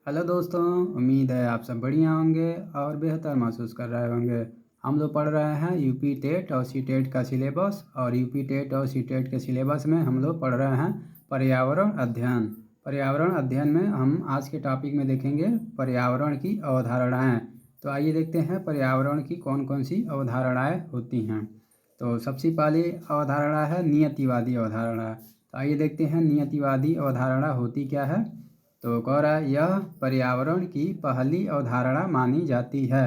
Hello दोस्तों, उम्मीद है आप सब बढ़िया होंगे और बेहतर महसूस कर रहे होंगे। हम लोग पढ़ रहे हैं यूपी टेट और सी टेट का सिलेबस। और यूपी टेट और सी टेट के सिलेबस में हम लोग पढ़ रहे हैं पर्यावरण अध्ययन। पर्यावरण अध्ययन में हम आज के टॉपिक में देखेंगे पर्यावरण की अवधारणाएं। तो आइए देखते हैं पर्यावरण की कौन कौन सी अवधारणाएं होती हैं। तो सबसे पहली अवधारणा है नियतिवादी अवधारणा। तो आइए देखते हैं नियतिवादी अवधारणा होती क्या है। तो कह रहा है यह पर्यावरण की पहली अवधारणा मानी जाती है।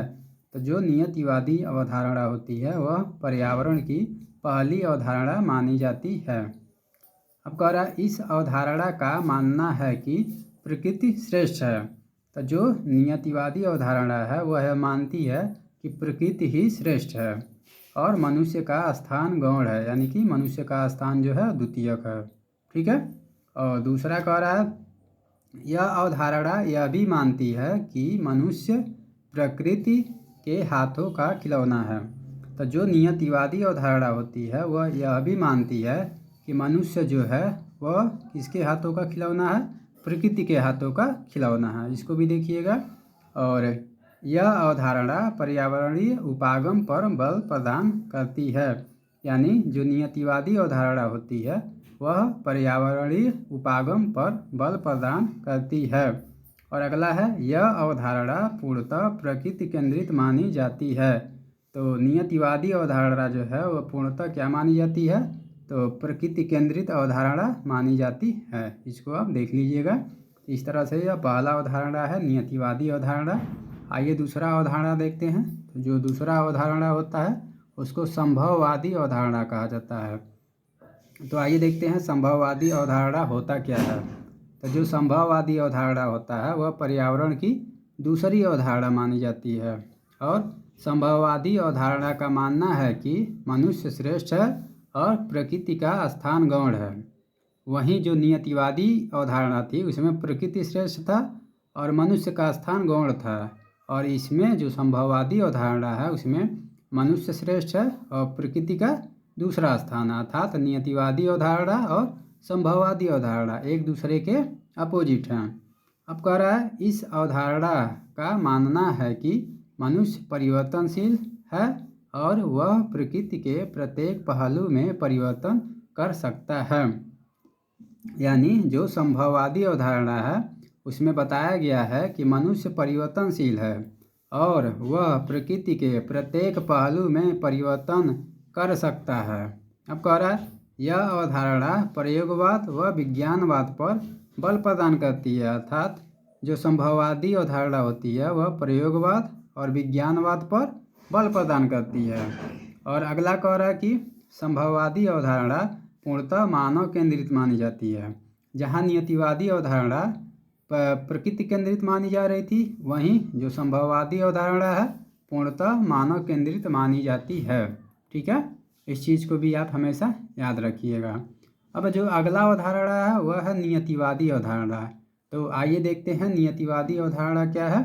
तो जो नियतिवादी अवधारणा होती है वह पर्यावरण की पहली अवधारणा मानी जाती है। अब कह रहा है इस अवधारणा का मानना है कि प्रकृति श्रेष्ठ है। तो जो नियतिवादी अवधारणा है वह मानती है कि प्रकृति ही श्रेष्ठ है और मनुष्य का स्थान गौण है, यानी कि मनुष्य का स्थान जो है द्वितीयक है। ठीक है। और दूसरा कह रहा है यह अवधारणा यह भी मानती है कि मनुष्य प्रकृति के हाथों का खिलौना है। तो जो नियतिवादी अवधारणा होती है वह यह भी मानती है कि मनुष्य जो है वह किसके हाथों का खिलौना है, प्रकृति के हाथों का खिलौना है। इसको भी देखिएगा। और यह अवधारणा पर्यावरणीय उपागम पर बल प्रदान करती है, यानी जो नियतिवादी अवधारणा होती है वह पर्यावरणीय उपागम पर बल प्रदान करती है। और अगला है यह अवधारणा पूर्णतः प्रकृति केंद्रित मानी जाती है। तो नियतिवादी अवधारणा जो है वह पूर्णतः क्या मानी जाती है, तो प्रकृति केंद्रित अवधारणा मानी जाती है। इसको आप देख लीजिएगा। इस तरह से यह पहला अवधारणा है नियतिवादी अवधारणा। आइए दूसरा अवधारणा देखते हैं। तो जो दूसरा अवधारणा होता है उसको संभववादी अवधारणा कहा जाता है। तो आइए देखते हैं संभववादी अवधारणा होता क्या है। तो जो संभववादी अवधारणा होता है वह पर्यावरण की दूसरी अवधारणा मानी जाती है। और संभववादी अवधारणा का मानना है कि मनुष्य श्रेष्ठ है और प्रकृति का स्थान गौण है। वहीं जो नियतिवादी अवधारणा थी उसमें प्रकृति श्रेष्ठ था और मनुष्य का स्थान गौण था। और इसमें जो संभववादी अवधारणा है उसमें मनुष्य श्रेष्ठ है और प्रकृति का दूसरा स्थान, अर्थात नियतिवादी अवधारणा और संभववादी अवधारणा एक दूसरे के अपोजिट हैं। अब कह रहा है इस अवधारणा का मानना है कि मनुष्य परिवर्तनशील है और वह प्रकृति के प्रत्येक पहलू में परिवर्तन कर सकता है। यानी जो संभववादी अवधारणा है उसमें बताया गया है कि मनुष्य परिवर्तनशील है और वह प्रकृति के प्रत्येक पहलू में परिवर्तन कर सकता है। अब कह रहा है यह अवधारणा प्रयोगवाद व विज्ञानवाद पर बल प्रदान करती है, अर्थात जो संभववादी अवधारणा होती है वह प्रयोगवाद और विज्ञानवाद पर बल प्रदान करती है। और अगला कह रहा है कि संभववादी अवधारणा पूर्णतः मानव केंद्रित मानी जाती है। जहाँ नियतिवादी अवधारणा प्रकृति केंद्रित मानी जा रही थी, वहीं जो संभववादी अवधारणा है पूर्णतः मानव केंद्रित मानी जाती है। ठीक है, इस चीज़ को भी आप हमेशा याद रखिएगा। अब जो अगला अवधारणा है वह है नियतिवादी अवधारणा। तो आइए देखते हैं नियतिवादी अवधारणा क्या है।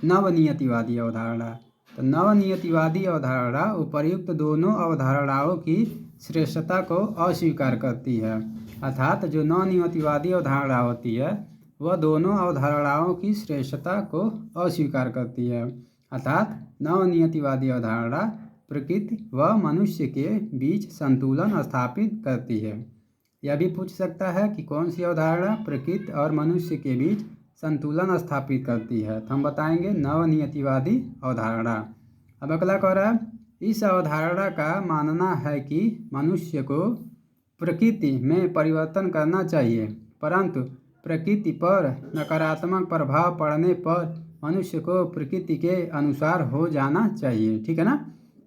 नवनियतिवादी अवधारणा। तो नवनियतिवादी अवधारणा उपर्युक्त दोनों अवधारणाओं की श्रेष्ठता को अस्वीकार करती है, अर्थात जो नवनियतिवादी अवधारणा होती है वह दोनों अवधारणाओं की श्रेष्ठता को अस्वीकार करती है। अर्थात नवनियतिवादी अवधारणा प्रकृति व मनुष्य के बीच संतुलन स्थापित करती है। यह भी पूछ सकता है कि कौन सी अवधारणा प्रकृति और मनुष्य के बीच संतुलन स्थापित करती है, तो हम बताएंगे नवनियतिवादी अवधारणा। अब अगला कह रहा है इस अवधारणा का मानना है कि मनुष्य को प्रकृति में परिवर्तन करना चाहिए, परंतु प्रकृति पर नकारात्मक प्रभाव पड़ने पर मनुष्य को प्रकृति के अनुसार हो जाना चाहिए। ठीक है ना।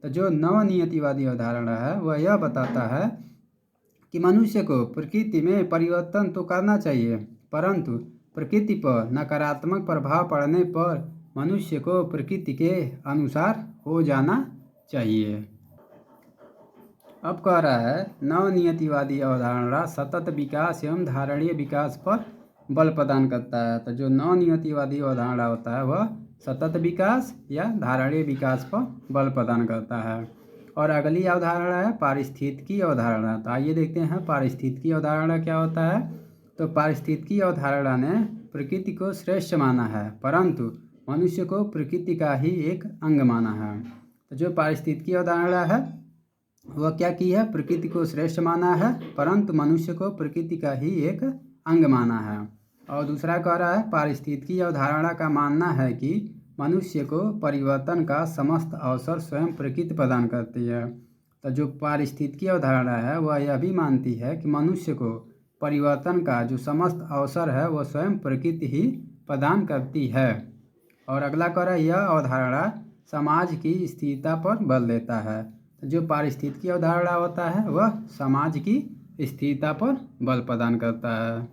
तो जो नवनियतिवादी अवधारणा है वह यह बताता है कि मनुष्य को प्रकृति में परिवर्तन तो करना चाहिए, परंतु प्रकृति पर नकारात्मक प्रभाव पड़ने पर मनुष्य को प्रकृति के अनुसार हो जाना चाहिए। अब कह रहा है नवनियतिवादी अवधारणा सतत विकास एवं धारणीय विकास पर बल प्रदान करता है। तो जो नवनियतिवादी अवधारणा होता है वह सतत विकास या धारणीय विकास पर बल प्रदान करता है। और अगली अवधारणा है पारिस्थितिकी अवधारणा। तो आइए देखते हैं पारिस्थितिकी अवधारणा क्या होता है। तो पारिस्थितिकी अवधारणा ने प्रकृति को श्रेष्ठ माना है, परंतु मनुष्य को प्रकृति का ही एक अंग माना है। तो जो पारिस्थितिकी अवधारणा है वह क्या की है, प्रकृति को श्रेष्ठ माना है, परंतु मनुष्य को प्रकृति का ही एक अंग माना है। और दूसरा कह रहा है, पारिस्थितिकी अवधारणा का मानना है कि मनुष्य को परिवर्तन का समस्त अवसर स्वयं प्रकृति प्रदान करती है। तो जो पारिस्थितिकी अवधारणा है वह यह भी मानती है कि मनुष्य को परिवर्तन का जो समस्त अवसर है वह स्वयं प्रकृति ही प्रदान करती है। और अगला कह रहा है, यह अवधारणा समाज की स्थिरता पर बल देता है। तो जो पारिस्थितिकी अवधारणा होता है वह समाज की स्थिरता पर बल प्रदान करता है।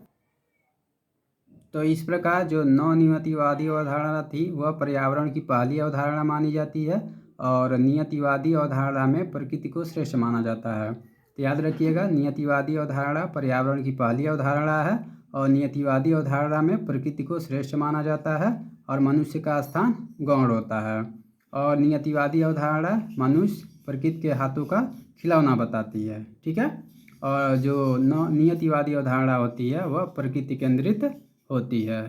तो इस प्रकार जो नवनियतिवादी अवधारणा थी वह पर्यावरण की पहली अवधारणा मानी जाती है, और नियतिवादी अवधारणा में प्रकृति को श्रेष्ठ माना जाता है। तो याद रखिएगा, नियतिवादी अवधारणा पर्यावरण की पहली अवधारणा है, और नियतिवादी अवधारणा में प्रकृति को श्रेष्ठ माना जाता है और मनुष्य का स्थान गौण होता है। और नियतिवादी अवधारणा मनुष्य प्रकृति के हाथों का खिलौना बताती है, ठीक है। और जो नियतिवादी अवधारणा होती है वह प्रकृति केंद्रित होती है।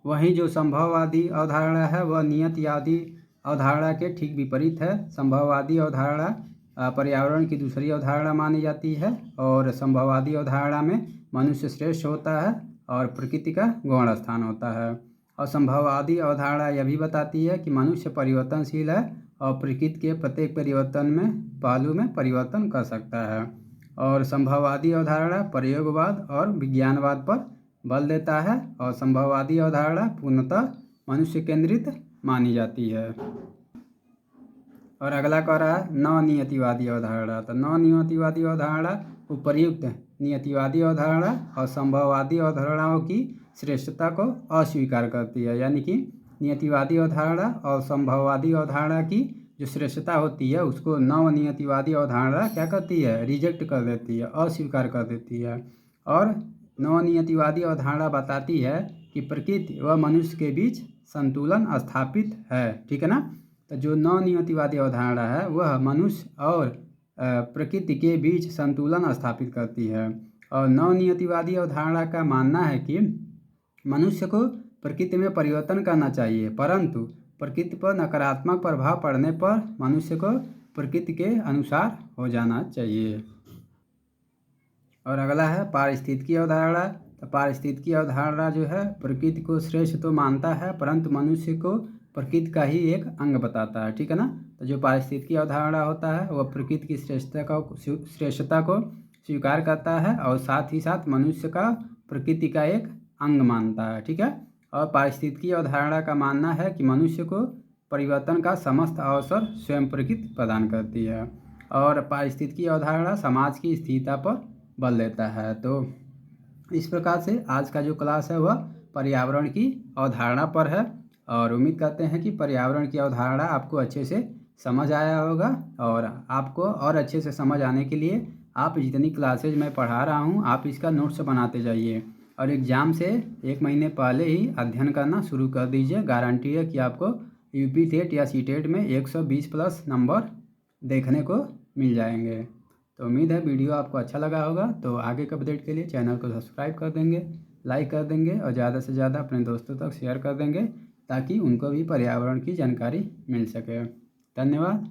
वहीं जो संभववादी अवधारणा है वह नियतिवादी अवधारणा के ठीक विपरीत है। संभववादी अवधारणा पर्यावरण की दूसरी अवधारणा मानी जाती है, और संभववादी अवधारणा में मनुष्य श्रेष्ठ होता है और प्रकृति का गौण स्थान होता है। और संभववादी अवधारणा यह भी बताती है कि मनुष्य परिवर्तनशील है और प्रकृति के प्रत्येक परिवर्तन में पहलू में परिवर्तन कर सकता है। और संभववादी अवधारणा प्रयोगवाद और विज्ञानवाद पर बल देता है, और संभववादी अवधारणा पूर्णतः मनुष्य केंद्रित मानी जाती है। और अगला कह रहा है नवनियतिवादी अवधारणा। तो नवनियतिवादी अवधारणा उपर्युक्त नियतिवादी अवधारणा और संभववादी अवधारणाओं की श्रेष्ठता को अस्वीकार करती है। यानी कि नियतिवादी अवधारणा और संभववादी अवधारणा की जो श्रेष्ठता होती है उसको नवनियतिवादी अवधारणा क्या करती है, रिजेक्ट कर देती है, अस्वीकार कर देती है। और नवनियतिवादी अवधारणा बताती है कि प्रकृति व मनुष्य के बीच संतुलन स्थापित है, ठीक है ना। तो जो नवनियतिवादी अवधारणा है वह मनुष्य और प्रकृति के बीच संतुलन स्थापित करती है। और नवनियतिवादी अवधारणा का मानना है कि मनुष्य को प्रकृति में परिवर्तन करना चाहिए, परंतु प्रकृति पर नकारात्मक प्रभाव पड़ने पर मनुष्य को प्रकृति के अनुसार हो जाना चाहिए। और अगला है पारिस्थितिकी अवधारणा। तो पारिस्थितिकी अवधारणा जो है प्रकृति को श्रेष्ठ तो मानता है, परंतु मनुष्य को प्रकृति का ही एक अंग बताता है, ठीक है ना। तो जो पारिस्थितिकी अवधारणा होता है वह प्रकृति की श्रेष्ठता को स्वीकार करता है और साथ ही साथ मनुष्य का प्रकृति का एक अंग मानता है, ठीक है। और पारिस्थितिकी अवधारणा का मानना है कि मनुष्य को परिवर्तन का समस्त अवसर स्वयं प्रकृति प्रदान करती है। और पारिस्थितिकी अवधारणा समाज की स्थिरता पर बल देता है। तो इस प्रकार से आज का जो क्लास है वह पर्यावरण की अवधारणा पर है, और उम्मीद करते हैं कि पर्यावरण की अवधारणा आपको अच्छे से समझ आया होगा। और आपको और अच्छे से समझ आने के लिए आप जितनी क्लासेज मैं पढ़ा रहा हूँ आप इसका नोट्स बनाते जाइए, और एग्ज़ाम से 1 महीने पहले ही अध्ययन करना शुरू कर दीजिए। गारंटी है कि आपको यूपी टेट या सीटेट में 120 प्लस नंबर देखने को मिल जाएंगे। तो उम्मीद है वीडियो आपको अच्छा लगा होगा। तो आगे के अपडेट के लिए चैनल को सब्सक्राइब कर देंगे, लाइक कर देंगे और ज़्यादा से ज़्यादा अपने दोस्तों तक शेयर कर देंगे ताकि उनको भी पर्यावरण की जानकारी मिल सके। धन्यवाद।